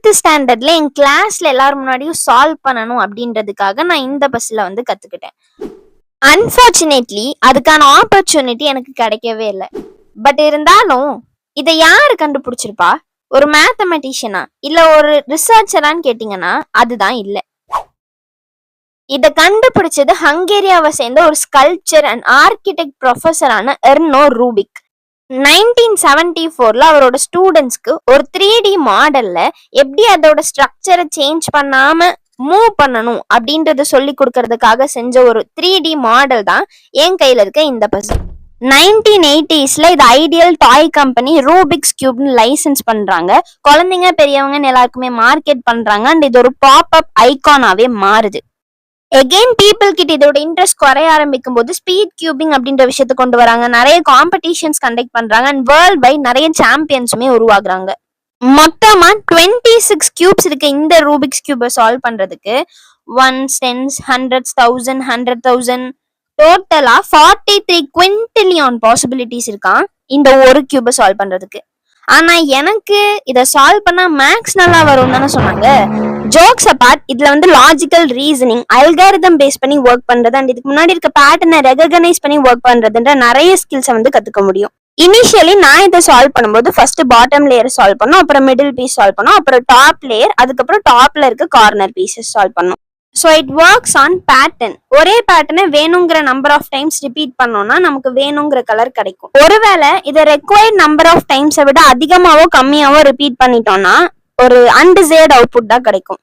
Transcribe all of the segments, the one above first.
9th ஸ்டாண்டர்ட்ல என் கிளாஸ்ல எல்லாரும் முன்னாடியும் சால்வ் பண்ணணும் அப்படின்றதுக்காக நான் இந்த பஸ்ல வந்து கத்துக்கிட்டேன். அன்பார்ச்சுனேட்லி அதுக்கான ஆப்பர்ச்சுனிட்டி எனக்கு கிடைக்கவே இல்லை. பட் இருந்தாலும் இதை யாரு கண்டுபிடிச்சிருப்பா? ஒரு மேத்தமெட்டிஷியனா இல்ல ஒரு ரிசர்ச்சரான்னு கேட்டீங்கன்னா அதுதான் இல்லை. இதை கண்டுபிடிச்சது ஹங்கேரியாவை சேர்ந்த ஒரு ஸ்கல்ப்சர் அண்ட் ஆர்கிடெக்ட் ப்ரொஃபஸரான எர்னோ ரூபிக். 1974ல அவரோட ஸ்டூடெண்ட்ஸ்க்கு ஒரு 3D மாடல்ல எப்படி அதோட ஸ்ட்ரக்சரை சேஞ்ச் பண்ணாம மூவ் பண்ணணும் அப்படின்றத சொல்லி கொடுக்கறதுக்காக செஞ்ச ஒரு 3D மாடல் தான் என் கையில இருக்க இந்த பசில். 1980ஸ்ல இது ஐடியல் டாய் கம்பெனி ரூபிக்ஸ் கியூப்னு லைசன்ஸ் பண்றாங்க. குழந்தைங்க பெரியவங்கன்னு எல்லாருக்குமே மார்க்கெட் பண்றாங்க. அண்ட் இது ஒரு பாப் அப் ஐகானாவே மாறுது. எகெயின் பீப்புள் கிட்ட இதோட இன்ட்ரெஸ்ட் குறைய ஆரம்பிக்கும் போது ஸ்பீட் கியூபிங் அப்படின்ற விஷயத்த கொண்டு வராங்க. நிறைய காம்படிஷன்ஸ் கண்டக்ட் பண்றாங்க. அண்ட் வேர்ல்ட் வைட் நிறைய சாம்பியன்ஸுமே உருவாகுறாங்க. மொத்தமா 26 கியூப்ஸ் இருக்கு இந்த ரூபிக்ஸ் கியூபை சால்வ் பண்றதுக்கு. 1s 10s 100s 1000 100,000 டோட்டலா 43 குவிண்டிலியன் பாசிபிலிட்டிஸ் இருக்கான் இந்த ஒரு கியூபை சால்வ் பண்றதுக்கு. ஆனா எனக்கு இதை சால்வ் பண்ணா மேக்ஸ் நல்லா வரும் தானே சொன்னாங்க. ஜோக்ஸ் அபார்ட், இதுல வந்து லாஜிக்கல் ரீசனிங், அல்காரிதம் பேஸ் பண்ணி ஒர்க் பண்றது அண்ட் இதுக்கு முன்னாடி இருக்க பேட்டர்னை ரெகனைஸ் பண்ணி ஒர்க் பண்றதுன்ற நிறைய ஸ்கில்ஸை வந்து கத்துக்க முடியும். இனிஷியலி நான் இதை சால்வ் பண்ணும்போது ஃபர்ஸ்ட் பாட்டம் லேயர் சால்வ் பண்ணோம், அப்புறம் மிடில் பீஸ் சால்வ் பண்ணோம், அப்புறம் டாப் லேயர், அதுக்கப்புறம் டாப்ல இருக்க கார்னர் பீசஸ் சால்வ் பண்ணோம். So it works on pattern. ஒரே பேட்டர்னை வேணுங்கிற நம்பர் ஆஃப் டைம்ஸ் ரிப்பீட் பண்ணோம்னா நமக்கு வேணுங்கிற கலர் கிடைக்கும். ஒருவேளை இதை ரெக்வயர்ட் நம்பர் ஆஃப் டைம்ஸை விட அதிகமாவோ கம்மியாவோ ரிப்பீட் பண்ணிட்டோம்னா ஒரு அன்டிசைர்ட் அவுட்புட் தான் கிடைக்கும்.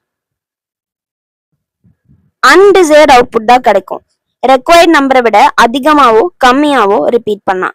அன்டிசைர்ட் அவுட்புட் தான் கிடைக்கும் ரெக்வயர்ட் நம்பரை விட அதிகமாவோ கம்மியாவோ ரிப்பீட் பண்ணா.